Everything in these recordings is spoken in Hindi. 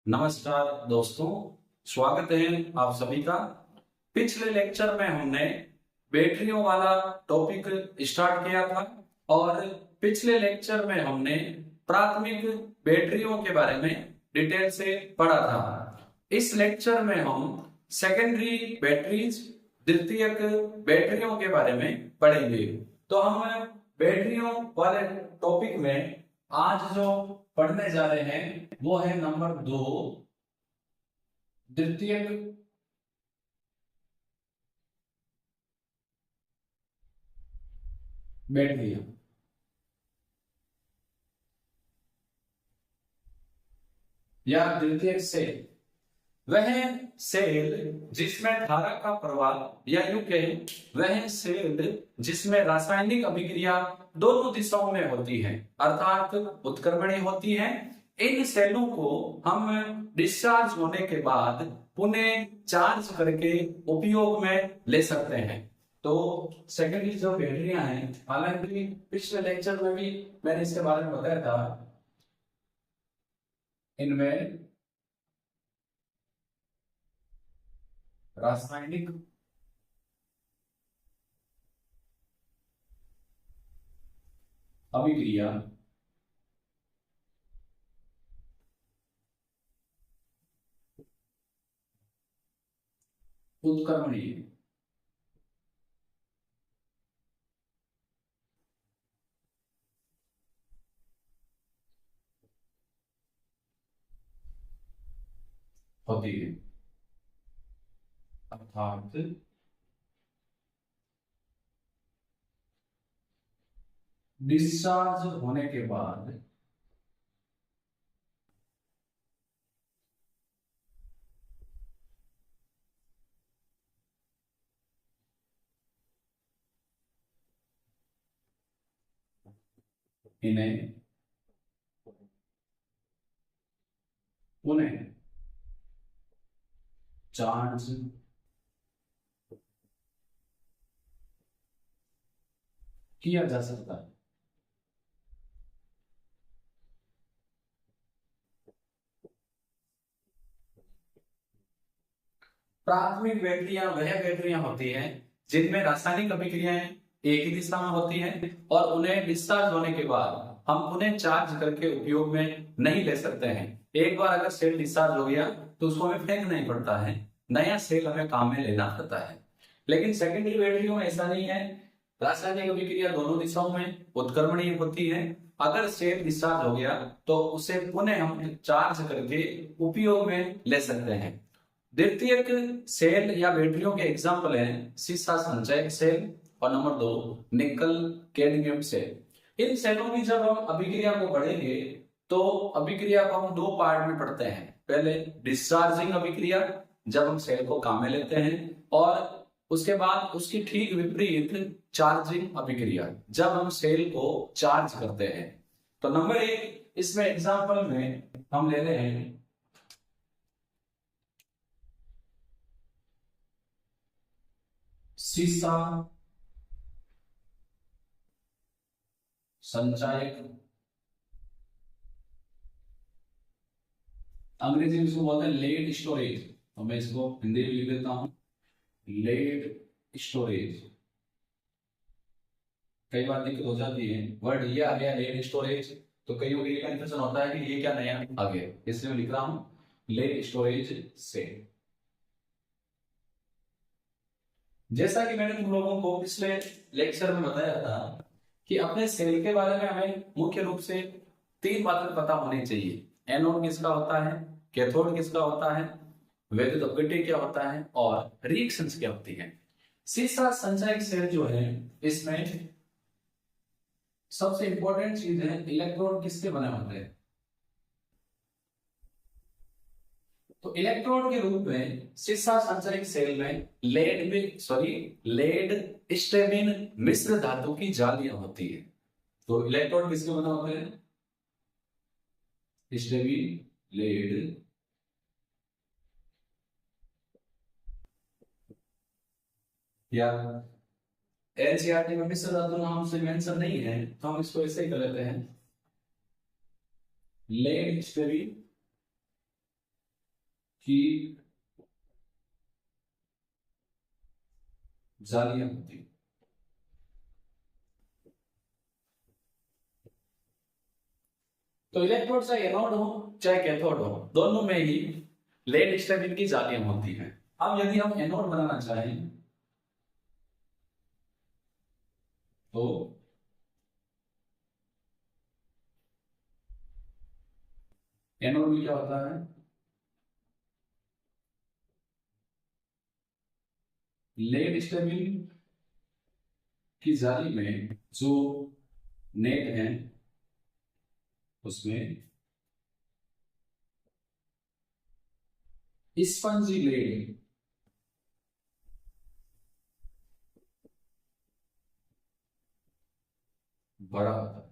नमस्कार दोस्तों, स्वागत है आप सभी का। पिछले लेक्चर में हमने बैटरियों वाला टॉपिक स्टार्ट किया था और पिछले लेक्चर में हमने प्राथमिक बैटरियों के बारे में डिटेल से पढ़ा था। इस लेक्चर में हम सेकेंडरी बैटरीज, द्वितीयक बैटरियों के बारे में पढ़ेंगे। तो हम बैटरियों वाले टॉपिक में आज जो पढ़ने जा रहे हैं वो है नंबर 2, द्वितीयक बैटरियां या द्वितीयक सेल। वह सेल जिसमें धारा का प्रवाह या यूं कहें वह सेल जिसमें रासायनिक अभिक्रिया दोनों दिशाओं में होती है, अर्थात उत्क्रमणीय होती है। इन सेलों को हम डिस्चार्ज होने के बाद पुनः चार्ज करके उपयोग में ले सकते हैं। तो सेकेंडरी जो बैटरियां हैं, हालांकि पिछले लेक्चर में भी मैंने इसके बारे में बताया था, इनमें रासायनिक अभिक्रिया उत्क्रमणीय होती है, अर्थात डिस्चार्ज होने के बाद इन्हें पुनः चार्ज किया जा सकता है। प्राथमिक बैटरियां वह बैटरियां होती हैं जिनमें रासायनिक अभिक्रियाएं एक ही दिशा में होती हैं और उन्हें डिस्चार्ज होने के बाद हम उन्हें चार्ज करके उपयोग में नहीं ले सकते हैं। एक बार अगर सेल डिस्चार्ज हो गया तो उसको हमें फेंक नहीं पड़ता है, नया सेल हमें काम में लेना पड़ता है। लेकिन सेकेंडरी बैटरियों में ऐसा नहीं है, रासायनिक अभिक्रिया दोनों दिशाओं में उत्क्रमणीय होती है। अगर सेल डिस्चार्ज हो गया तो उसे पुनः हम चार्ज करके उपयोग में ले सकते हैं। द्वितीयक सेल या बैटरियों के एग्जाम्पल हैं सीसा संचयक सेल और नंबर 2 निकल कैडमियम सेल। इन सेलों की जब हम अभिक्रिया को पढ़ेंगे तो अभिक्रिया को हम 2 पार्ट में पढ़ते हैं। पहले डिस्चार्जिंग अभिक्रिया, जब हम सेल को काम में लेते हैं, और उसके बाद उसकी ठीक विपरीत चार्जिंग अभिक्रिया, जब हम सेल को चार्ज करते हैं। तो नंबर 1 इसमें एग्जाम्पल में हम ले रहे हैं सीसा संचायक, अंग्रेजी में इसको बोलते हैं लेड स्टोरेज, तो मैं इसको हिंदी में लिख देता हूं लेड स्टोरेज। कई बार दिक्कत हो जाती है, वर्ड ये आ गया लेड स्टोरेज तो कईयों के लिए कंफ्यूजन होता है कि ये क्या नया आ गया, इसलिए मैं लिख रहा हूं लेड स्टोरेज से। जैसा कि मैंने तुम लोगों को पिछले लेक्चर में बताया था कि अपने सेल के बारे में हमें मुख्य रूप से 3 बातें पता होनी चाहिए। एनोड किसका होता है, कैथोड किसका होता है, वैद्युत अपघट्य क्या होता है और रिएक्शंस क्या होती है। सीसा संचयक सेल जो है इसमें सबसे इंपॉर्टेंट चीज है इलेक्ट्रोड किसके बने होते हैं। तो इलेक्ट्रोड के रूप में सीसा संचयक सेल में लेड स्ट्रेबिन मिश्र धातु की जालियां होती है। तो इलेक्ट्रोड किसके बने होते हैं, स्ट्रेबिन, लेड, या एनसीईआरटी में मिश्र धातु नाम से मेंशन नहीं है तो हम इसको ऐसे ही कर लेते हैं लेड स्ट्रेबिन की जालियां होती हैं। तो इलेक्ट्रोड चाहे एनोड हो चाहे कैथोड हो, दोनों में ही लेड स्टेबिन की जालियां होती हैं। अब यदि हम एनोड बनाना चाहें तो एनोड में क्या होता है, लेड स्टेबिन की जाली में जो नेट है उसमें स्पंजी लेड बड़ा होता है,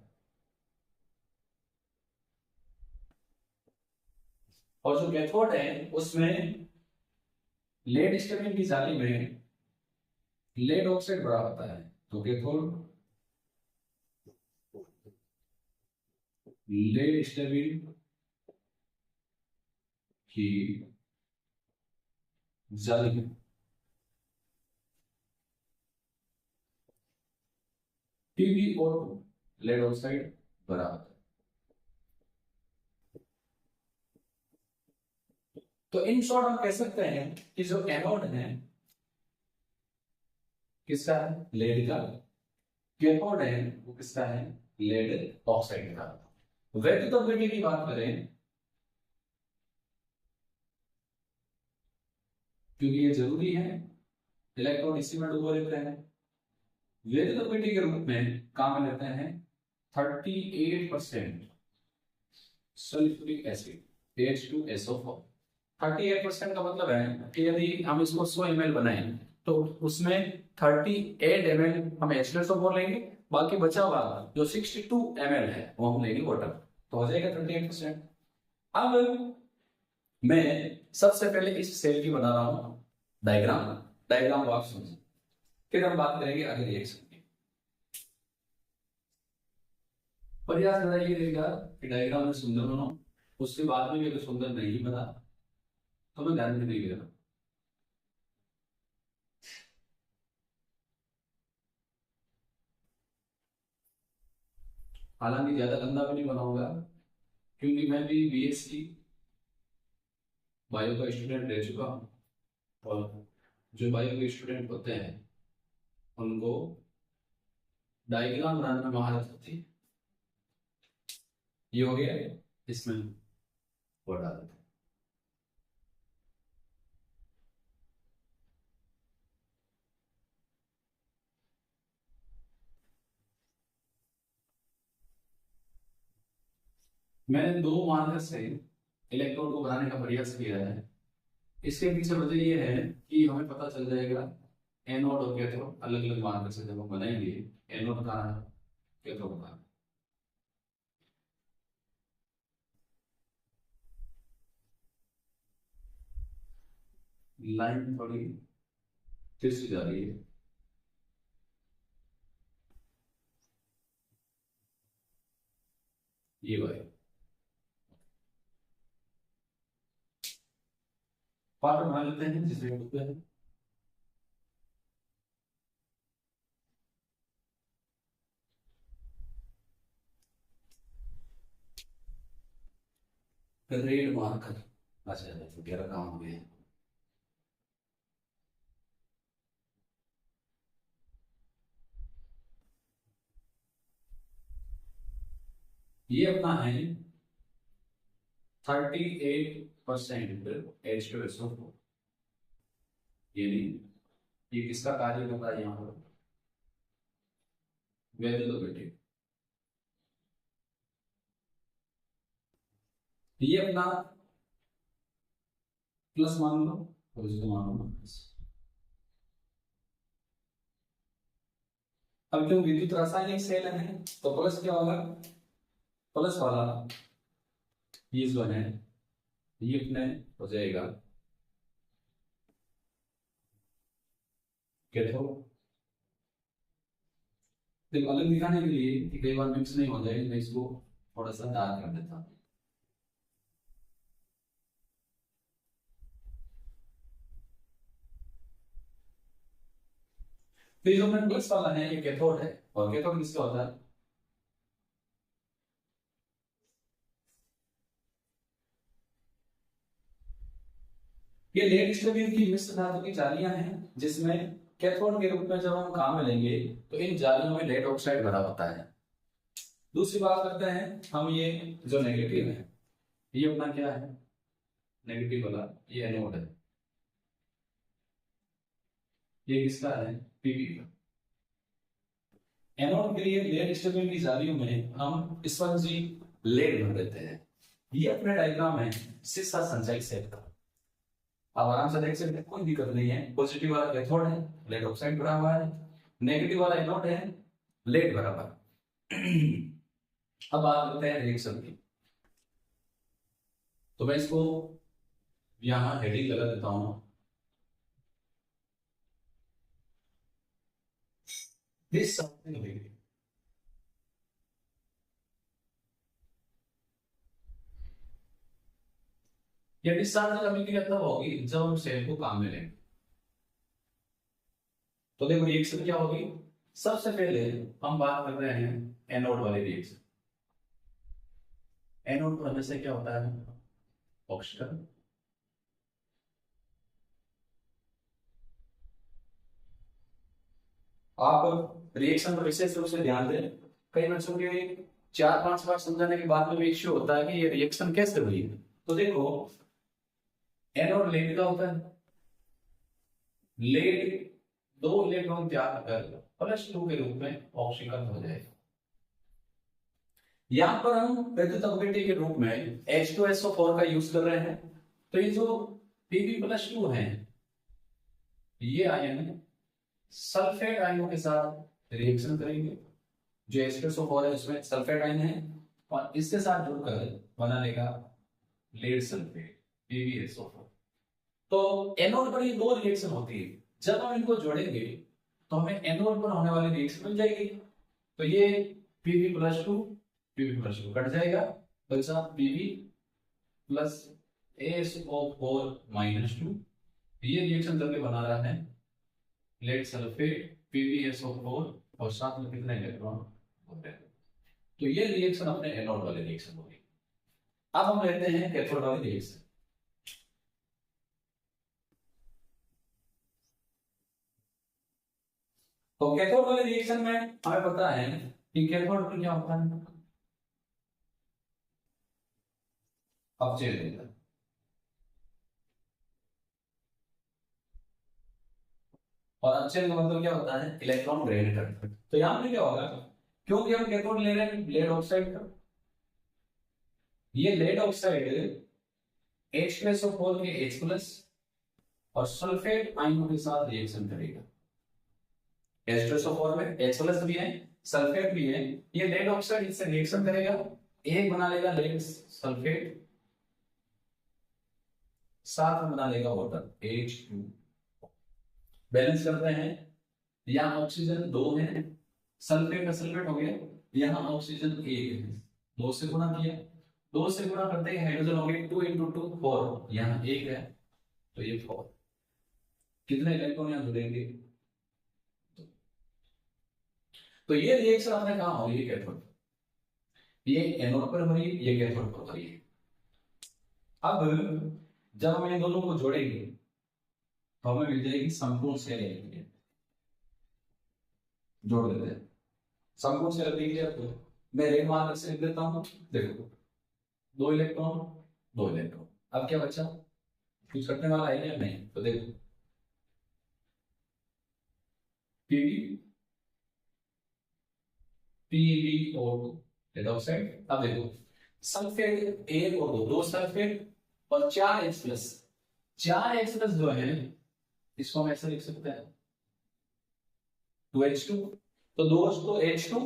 और जो कैथोड है उसमें लेड स्टेबिन की जाली में लेड ऑक्साइड बड़ा होता है। तो कैथोड लेड स्टेबिन की जाली में PbO2 लेड ऑक्साइड बड़ा होता है। तो इन शॉर्ट हम कह सकते हैं कि जो एनोड है किसका है, लेड का, कैथोड है वो किसका है, लेड ऑक्साइड का। वैद्युत की बात करें, क्योंकि ये जरूरी है, इलेक्ट्रॉन इसी में डुबो लेते हैं। वैद्युत के रूप में काम में लेते हैं 38% सल्फ्यूरिक एसिड H2SO4। 38% का मतलब है कि यदि हम इसको 100 ml बनाएं तो उसमें 38 ml हम H2SO4 लेंगे, बाकी बचा हुआ जो 62 ml है वो हम लेंगे वाटर, तो हो जाएगा 38%। अब मैं सबसे पहले इस सेल की बना रहा हूं डायग्राम। डायग्राम को आप समझिए, फिर हम बात करेंगे आगे रिएक्शन की। प्रयास मेरा ये रहेगा कि डायग्राम में सुंदर बनाओ, उसके बाद में भी अगर सुंदर नहीं बना तो मैं ध्यान में नहीं दे रहा। हालांकि ज्यादा गंदा भी नहीं बनाऊंगा, क्योंकि मैं भी BSc बायो का स्टूडेंट रह चुका हूँ, और जो बायो के स्टूडेंट होते हैं उनको डायग्राम बनाने में महारत होती है। ये हो गया, इसमें वो डाल देते हैं। मैंने 2 मार्कर से इलेक्ट्रोड को बनाने का प्रयास किया है। इसके पीछे वजह यह है कि हमें पता चल जाएगा एनोड और कैथोड अलग अलग मार्कर से जब हम बनाएंगे, एनोड कहाँ है कैथोड कहाँ है। लाइन थोड़ी तिरछी जा रही है, ये भाई पार्ट बना लेते हैं जिसमें होते हैं। रेड मार्कर, अच्छा वगैरह काम हो गया। ये अपना है 38% H2SO4, यानी ये किसका कार्य कर रहा है यहाँ पर, वैद्युत। ये अपना प्लस मान लो और इसको मान लो माइनस। अब क्यों विद्युत रासायनिक सेल है तो प्लस क्या होगा, प्लस वाला ये जो है ये अपने हो जाएगा कैथोड। देखो अलग दिखाने के लिए कि कई बार मिक्स नहीं हो जाए, मैं इसको थोड़ा सा डार्क कर देता हूं। तो ये जो अपना प्लस वाला है ये कैथोड है, और कैथोड किसका होता है? ये लेड स्टबिन की मिश्र धातु की जालियां हैं, जिसमें कैथोड के रूप में जब हम काम में लेंगे तो इन जालियों में लेड ऑक्साइड भरा होता है। दूसरी बात करते हैं हम, ये जो नेगेटिव है ये अपना क्या है? नेगेटिव वाला ये एनोड है, ये किसका है? पीवी का। एनोड के लिए लेड स्टबिन की जालियों में हम स्पंजी लेड भर देते हैं। ये अपना डायग्राम है सीसा संचयी सेट का। आप आराम से देख सकते हैं, कोई दिक्कत नहीं है। पॉजिटिव वाला कैथोड है, लेड ऑक्साइड भरा हुआ है। नेगेटिव वाला एनोड है, लेड भरा हुआ है। अब बात करते हैं रिएक्शन की। तो मैं इसको यहां हेडिंग लगा देता हूं, दिस समथिंग बिग। ये डिस्चार्ज अबिलिटी तब होगी जब हम सेल को काम में लेंगे। तो देखो रिएक्शन क्या होगी। सबसे पहले हम बात कर रहे हैं एनोड वाले रिएक्शन। एनोड पर हमेशा क्या होता है? ऑक्सीजन। आप रिएक्शन पर विशेष रूप से ध्यान दें। कई बच्चों के 4-5 बार समझाने के बाद में भी इश्यू होता है कि ये रिएक्शन कैसे हुई है। तो देखो एनोड लेड का होता है, लेड 2 इलेक्ट्रॉन त्याग कर +2 के रूप में ऑक्सीकरण हो जाएगा। यहां पर हम विद्युत अभिक्रिया के रूप में H2SO4 का यूज कर रहे हैं। तो ये जो Pb+2 है ये आयन सल्फेट आयनों के साथ रिएक्शन करेंगे। जो H2SO4 है उसमें सल्फेट आयन है और इसके साथ जुड़कर बना लेगा लेड सल्फेट PbSO4। तो एनोड पर ये 2 रिएक्शन होती है। जब हम इनको जोड़ेंगे तो हमें एनोड पर होने वाली रिएक्शन मिल जाएगी। तो ये Pb+2 कट जाएगा, बचा Pb प्लस SO4-2। ये रिएक्शन करके बना रहा है लेड सल्फेट PbSO4 और साथ में कितने इलेक्ट्रॉन होते हैं। तो ये रिएक्शन अपने एनोड वाले रिएक्शन होगी। अब हम लेते हैं कैथोड वाले रिएक्शन। तो कैथोड वाले रिएक्शन में हमें पता है कि कैथोड पर क्या होता है? अपचयन होता है। और अपचयन का मतलब क्या होता है? इलेक्ट्रॉन ग्रहण करना। तो यहां पे क्या होगा, क्योंकि हम कैथोड ले रहे हैं लेड ऑक्साइड का, ये लेड ऑक्साइड H2SO4 के H+ और सल्फेट आयनों के साथ रिएक्शन करेगा। H2SO4 में H+ भी है, सल्फेट भी है। ये लेड ऑक्साइड इससे रिएक्शन करेगा, एक बना लेगा लेड सल्फेट, साथ में बना लेगा वाटर H2। बैलेंस करते हैं, यहां ऑक्सीजन 2 है, सल्फेट में सल्फेट हो गया, यहां ऑक्सीजन 1 है, 2 से गुणा किया, 2 से गुणा करते हैं हाइड्रोजन हो गए 2 × 2 4, यहां 1 है तो ये 4। कितने इलेक्ट्रॉन यहां जुड़ेंगे? तो ये रिएक्शन आपने कहा हो, ये कैथोड, ये एनोड पर हो रही है, ये कैथोड पर हो रही है। अब जब हम इन दोनों को जोड़ेंगे तो हमें मिल जाएगी संपूर्ण शेल एनर्जी। जोड़ देते हैं संपूर्ण शेल एनर्जी। आपको मैं रेड मार्कर से लिख देता हूं, देखो 2 इलेक्ट्रॉन 2 इलेक्ट्रॉन। अब क्या बचा? कुछ कटने वाला है या नहीं? तो देखो PbO2 लेड ऑक्साइड। अब देखो सल्फेट 1 और 2 सल्फेट और 4 H+। 4 H+ जो है इसको हम ऐसे लिख सकते हैं 2H2। तो दोस्तों H2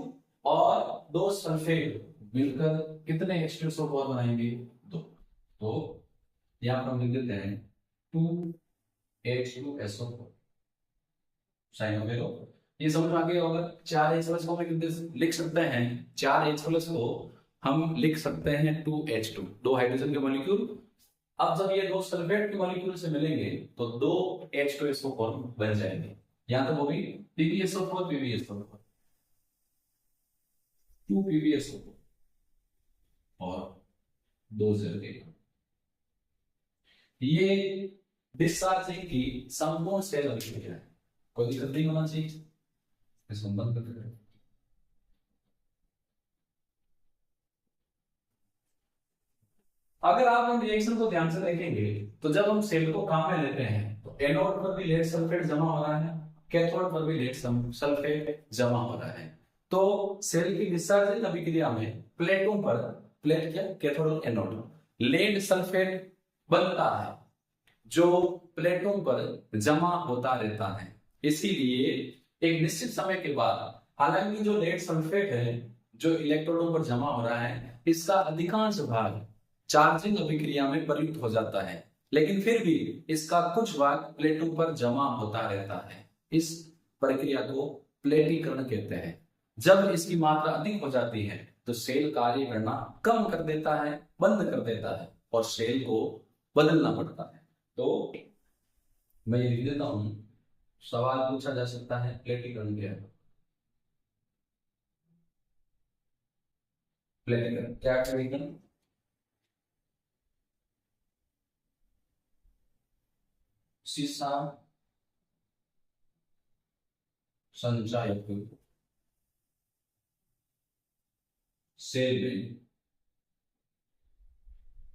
और 2 सल्फेट मिलकर कितने H2SO4 बनाएंगे? 2। तो यहां पर हम लिख देते हैं 2H2SO4 साइन हो गया। ये समझ में आ गया होगा। 4 H+ को हम लिख सकते हैं, 4 H+ को हम लिख सकते हैं 2H2, 2 हाइड्रोजन के मॉलिक्यूल। अब जब ये 2 सल्फेट के मॉलिक्यूल से मिलेंगे तो 2 H2SO4 बन जाएंगे। यहाँ तो वो भी PbSO4 PbSO4 2 PbSO4 और 2 जेल के। ये डिस्चार्जिंग की संपूर्ण सेल अभिक्रिया है, कोई दिक्कत नहीं होना चाहिए। इसको बंद कर देते हैं। अगर आप इन रिएक्शन को ध्यान से देखेंगे तो जब हम सेल को काम में लेते हैं तो एनोड पर भी लेड सल्फेट जमा हो रहा है, कैथोड पर भी लेड सल्फेट जमा हो रहा है। तो सेल की डिस्चार्जिंग अभिक्रिया में प्लेटों पर, प्लेट क्या, कैथोड और एनोड, लेड सल्फेट बनता है जो प्लेटों पर जमा होता रहता है। इसीलिए एक निश्चित समय के बाद, हालांकि जो लेड सल्फेट है जो इलेक्ट्रोडों पर जमा हो रहा है, इसका अधिकांश भाग चार्जिंग अभिक्रिया में प्रयुक्त हो जाता है, लेकिन फिर भी इसका कुछ भाग प्लेटों पर जमा होता रहता है। इस प्रक्रिया को प्लेटीकरण कहते हैं। जब इसकी मात्रा अधिक हो जाती है तो सेल कार्य करना कम कर देता है, बंद कर देता है और सेल को बदलना पड़ता है। तो मैं ये लिख देता हूं, सवाल पूछा जा सकता है प्लेटीकरण क्या है। प्लेटीकरण क्या करेगा, सीसा संचायक सेल में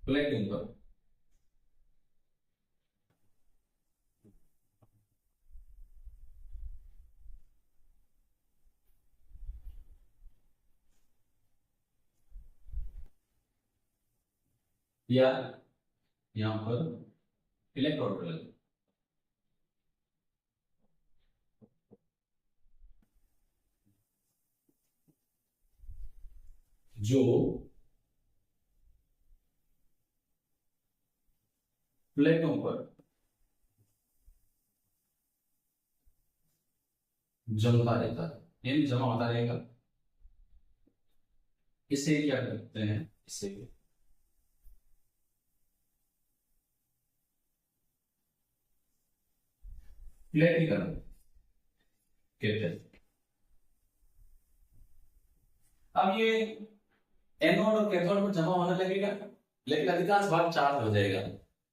प्लेटों पर या यहां पर इलेक्ट्रोड लगे, जो प्लेटों पर जमता रहता है, यानी जमा होता रहेगा। इसे क्या करते हैं, इसे प्लेटीकरण कहते हैं। अब ये एनोड और कैथोड पर जमा होने लगेगा, लेकिन अधिकांश भाग चार्ज हो जाएगा।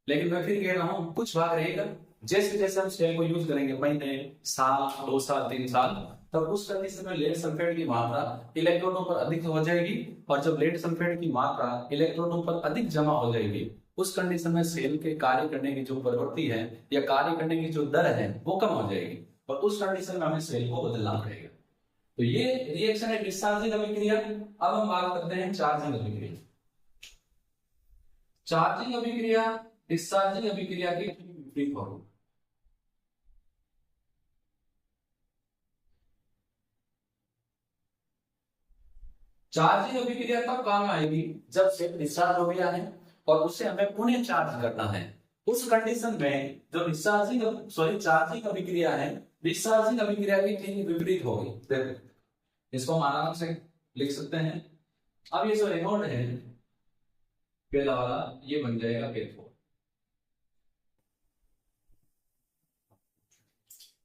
लेकिन मैं फिर कह रहा हूं कुछ भाग रहेगा। जैसे जैसे हम सेल को यूज करेंगे, महीने, साल, 2 साल, 3 साल, तब उस कंडीशन में लेड सल्फेट की मात्रा इलेक्ट्रॉनों पर अधिक हो जाएगी। और जब लेड सल्फेट की मात्रा इलेक्ट्रॉनों पर अधिक जमा हो जाएगी, उस कंडीशन में सेल के कार्य करने की जो प्रवृत्ति है या कार्य करने की जो दर है वो कम हो जाएगी, और उस कंडीशन में हमें सेल को बदलना पड़ेगा। तो ये रिएक्शन है डिस्चार्जिंग अभिक्रिया। अब हम बात करते हैं चार्जिंग अभिक्रिया। चार्जिंग अभिक्रिया डिस्चार्जिंग अभिक्रिया के विपरीत होगी। चार्जिंग अभिक्रिया तब काम आएगी जब सेल डिस्चार्ज हो गया है और उसे हमें पुनः चार्ज करना है। उस कंडीशन में जो चार्जिंग अभिक्रिया है डिस्चार्जिंग अभिक्रिया की ठीक विपरीत होगी। देखो, इसको हम आराम से लिख सकते हैं। अब ये जो एनोड है पहला वाला, ये बन जाएगा कैथोड।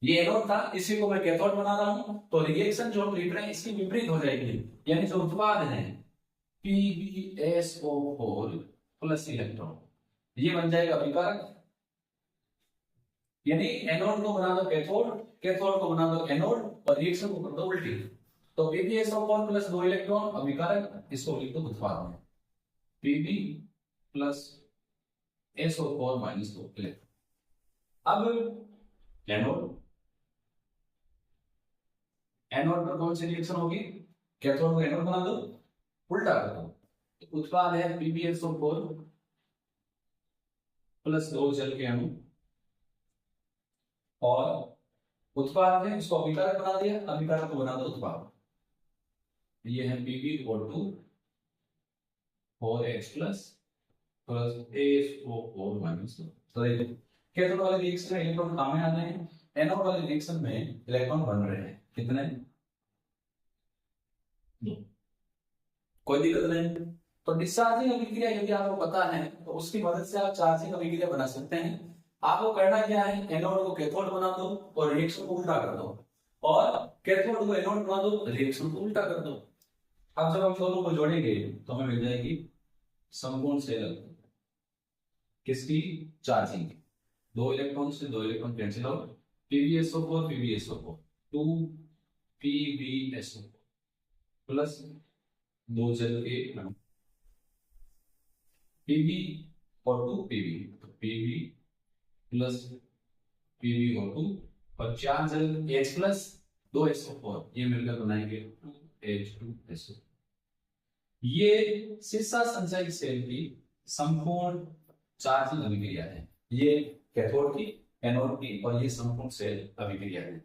ये एनोड था, इसी को मैं कैथोड बना रहा हूं। तो रिएक्शन जो हम लिख रहे हैं इसकी विपरीत हो जाएगी, यानी जो उत्पाद है PbSO4 प्लस इलेक्ट्रॉन, ये बन जाएगा अभिकारक। यानी एनोड को बना दो कैथोड, कैथोड को बना दो एनोड, और रिएक्शन को कर दो उल्टी। तो PbSO4 प्लस 2 इलेक्ट्रॉन अभिकारक, इसको लिख दो उत्पाद में Pb plus SO4 minus 2 electron. अब एनोड, एनोड पर कौन सी रिएक्शन होगी, कैथोड को एनोड बना दो, उल्टा कर दो। तो उत्पाद है PbSO4 प्लस 2 जल के अणु, और उत्पाद है इसको अभिकारक बना दिया, अभिकारक को बना दो उत्पाद। ये है Pb/2 4H plus ASO4 minus 2। तो कैथोड वाले रिएक्शन में इलेक्ट्रॉन कहाँ में आ रहे हैं, एनोड वाले रिएक्शन में इलेक्ट्रॉन बन रहे हैं। कितने, 2। कोई दिक्कत नहीं। तो डिस्चार्जिंग अभिक्रिया यदि आपको पता है तो उसकी मदद से आप चार्जिंग अभिक्रिया बना सकते हैं। आपको करना क्या है, एनोड को कैथोड बना दो और रिएक्शन को उल्टा कर दो, और कैथोड को एनोड बना दो, रिएक्शन को उल्टा कर दो। अब जब हम दोनों को जोड़ेंगे तो हमें मिल जाएगी समकोण सेल। किसकी? चार्जिंग। दो इलेक्ट्रॉन से दो electron cancel out, PbSO4 PbSO4 2 PbSO4 plus दो जल के Pb और 2 Pb, तो Pb प्लस Pb और 2 और चार जल H प्लस 2SO4, ये मिलकर बनाएंगे 2H2SO। ये सीसा संचयक सेल की संपूर्ण चार्जिंग अभिक्रिया है। ये कैथोड की, एनोड की, और ये संपूर्ण सेल अभिक्रिया है।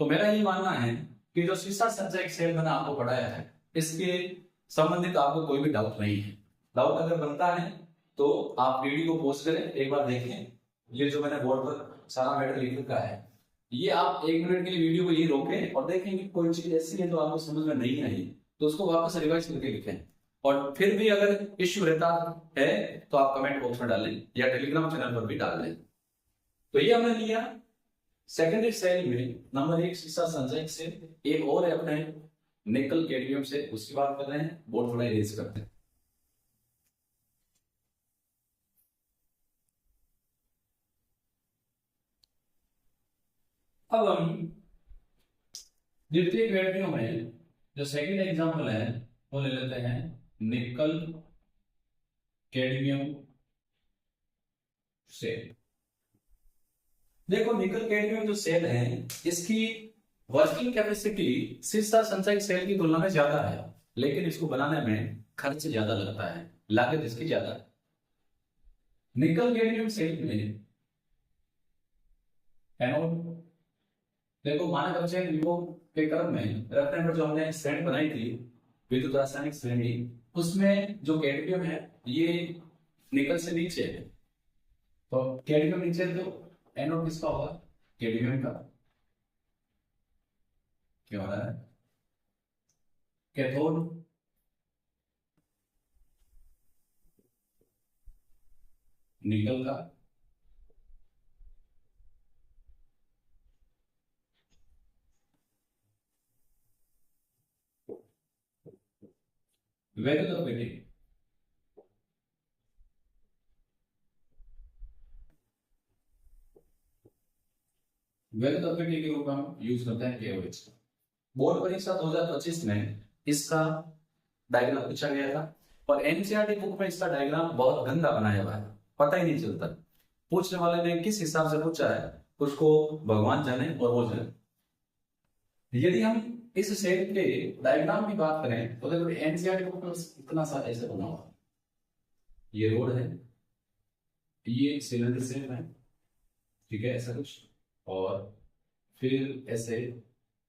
तो मेरा ये मानना है कि जो सीसा संचयक सेल मैंने आपको पढ़ाया है, इसके संबंधित आपको कोई भी डाउट नहीं है। डाउट अगर बनता है तो आप वीडियो को पॉज करें, एक बार देखें। ये जो मैंने बोर्ड पर सारा मैटर लिख रखा है, ये आप 1 मिनट के लिए वीडियो को ये रोकें और देखें कि कोई चीज ऐसी है तो आपको समझ में नहीं आई तो उसको वापस रिवाइज करके लिखें। और फिर भी अगर इश्यू रहता है तो आप कमेंट बॉक्स में डालें या टेलीग्राम चैनल पर भी डाल दें। तो ये हमने लिया सेकेंडरी सेल में नंबर 1 सीसा संचयक सेल। एक और है अपने निकल कैडमियम से, उसकी बात कर रहे हैं, बोर्ड थोड़ा इरेज करते हैं। अब हम द्वितीय कैडमियम में जो सेकंड एग्जांपल है वो ले लेते हैं निकल कैडमियम सेल। देखो निकल कैडमियम जो सेल है, इसकी वर्किंग कैपेसिटी सीसा संचयक सेल की तुलना में ज्यादा है, लेकिन इसको बनाने में खर्च ज्यादा लगता है, लागत इसकी ज्यादा है। निकल कैडमियम सेल में एनोड, देखो मानक अवचयन विभव के क्रम में रेफरेंस पर जो हमने श्रेणी बनाई थी विद्युत रासायनिक श्रेणी, उसमें जो कैडमियम है ये निकल से नीचे है, तो कैडमियम नीचे है तो एनोड किसका होगा? कैडमियम का। क्या हो रहा है? कैथोड निकल का, वैद्युत अपीटी वैद्युत अपीटी के रूप में हम यूज करते हैं KOH। बोर्ड परीक्षा 2025 में इसका डायग्राम पूछा गया था और एनसीईआरटी बुक में इसका डायग्राम बहुत गंदा बनाया हुआ है, पता ही नहीं चलता। पूछने वाले ने किस हिसाब से पूछा है उसको भगवान जाने और वो जाने। यदि हम इस सेल के डायग्राम की बात करें तो देखो एनसीईआरटी बुक में इतना सा ऐसे बना हुआ, ये रोड है, ये सिलेंडर सेल है, ठीक है, ऐसा कुछ, और फिर ऐसे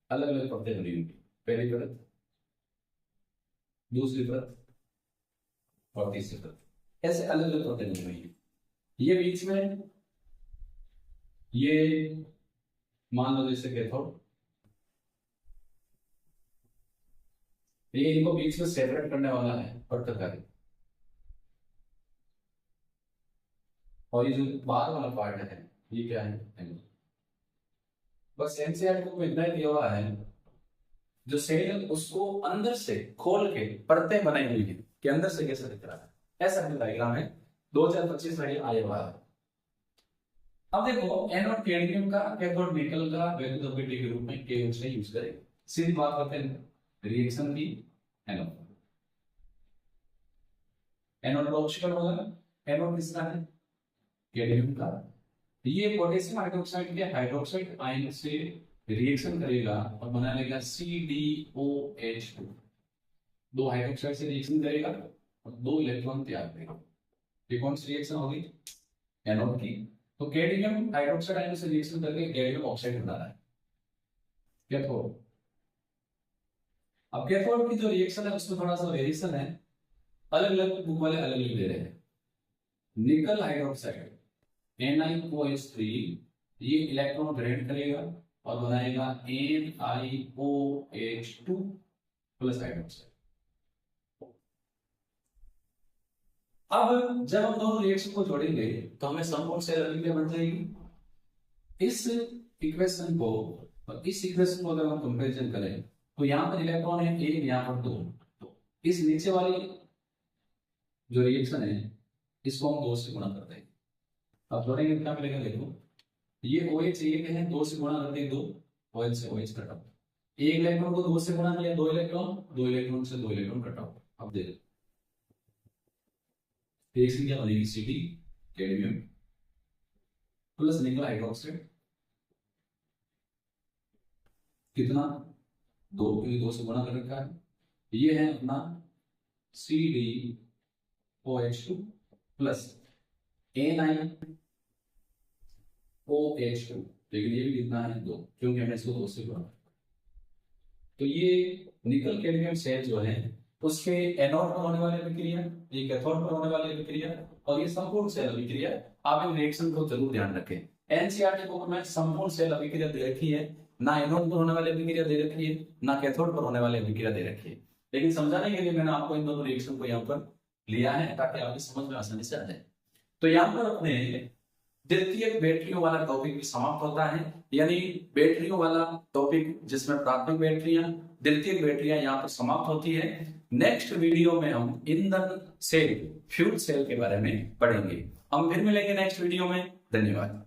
अलग अलग परतें बनी होंगी, पहली परत, दूसरी परत और तीसरी परत, ऐसे अलग अलग परतें बनी हुई है। ये बीच में ये मान लो जैसे कैथोड, ये इनको बीच में सेपरेट करने वाला है पट्टकारी, और ये जो बाहर वाला पार्ट है ये क्या है? बस एनसीईआरटी बुक में इतना ही दिया हुआ है, जो सेल उसको अंदर से खोल के परतें बनाई हुई है कि अंदर से कैसा दिख रहा है, ऐसा डायग्राम है 2025 में आया हुआ है। अब देखो एनोड कैडमियम का, कैथोड निकल का वैद्युत अपीटी के रूप में KOH का यूज करेंगे। सीधी बात करते हैं रिएक्शन की। एनोड एनोड ऑक्सीजन होगा, एनोड किसका है? कैडमियम का। ये पोटेशियम हाइड्रोक्साइड के हाइड्रोक्साइड आयन से रिएक्शन करेगा और बना लेगा CdOH2। दो हाइड्रोक्साइड से रिएक्शन करेगा और दो इलेक्ट्रॉन त्याग देगा। ये कौन सी रिएक्शन होगी? एनोड की। तो कैडमियम हाइड्रोक्साइड आयन से रिएक्शन करके कैडमियम ऑक्साइड बना रहा है कैथोड। अब कैथोड की जो रिएक्शन है उसमें थोड़ा सा वेरिएशन है, अलग अलग बुक वाले अलग अलग दे रहे हैं। निकल हाइड्रोक्साइड NiOH3 ये इलेक्ट्रॉन ग्रहण करेगा और बनाएगा NiOH2 प्लस हाइड्रोक्साइड। अब जब हम दोनों रिएक्शन को जोड़ेंगे तो हमें संपूर्ण सेल अभिक्रिया बन जाएगी। इस इक्वेशन को और इस इक्वेशन को अगर हम कंपैरिजन करें तो यहाँ पर इलेक्ट्रॉन है एक, यहाँ पर दो, तो इस नीचे वाली जो रिएक्शन है इसको हम 2 से गुणा कर देंगे। अब जोड़ेंगे क्या मिलेगा, देखो ये OH एक है, 2 से गुणा करते हैं 2, OH से OH कट आउट। एक इलेक्ट्रॉन को 2 से गुणा किया 2 इलेक्ट्रॉन, 2 इलेक्ट्रॉन से 2 इलेक्ट्रॉन कट आउट। अब देखो रिएक्शन क्या बनेगी, Cd कैडमियम प्लस निकल हाइड्रोक्साइड, कितना 2, क्योंकि 2 से गुणा कर रखा है। ये है अपना CdOH2 प्लस NiOH2, लेकिन ये भी कितना है 2, क्योंकि हमने इसको 2 से गुणा। तो ये निकल कैडमियम सेल जो है उसके एनोड पर होने वाली अभिक्रिया, ये कैथोड पर होने वाली अभिक्रिया और ये संपूर्ण सेल अभिक्रिया, आप इन रिएक्शन को जरूर ध्यान रखें। एनसीईआरटी बुक में संपूर्ण सेल अभिक्रिया दे रखी है, ना एनोड पर होने वाली अभिक्रिया दे रखी है, ना कैथोड पर होने वाली अभिक्रिया दे रखी है। लेकिन समझाने के लिए मैंने आपको इन दोनों रिएक्शन को यहाँ पर लिया है ताकि आपकी समझ में आसानी से आ जाए। तो यहाँ पर अपने द्वितीयक बैटरियों वाला टॉपिक भी समाप्त होता है, यानी बैटरियों वाला टॉपिक जिसमें प्राथमिक बैटरियां, द्वितीयक बैटरियां यहाँ पर समाप्त होती है। नेक्स्ट वीडियो में हम ईंधन सेल, फ्यूल सेल के बारे में पढ़ेंगे। हम फिर मिलेंगे नेक्स्ट वीडियो में। धन्यवाद।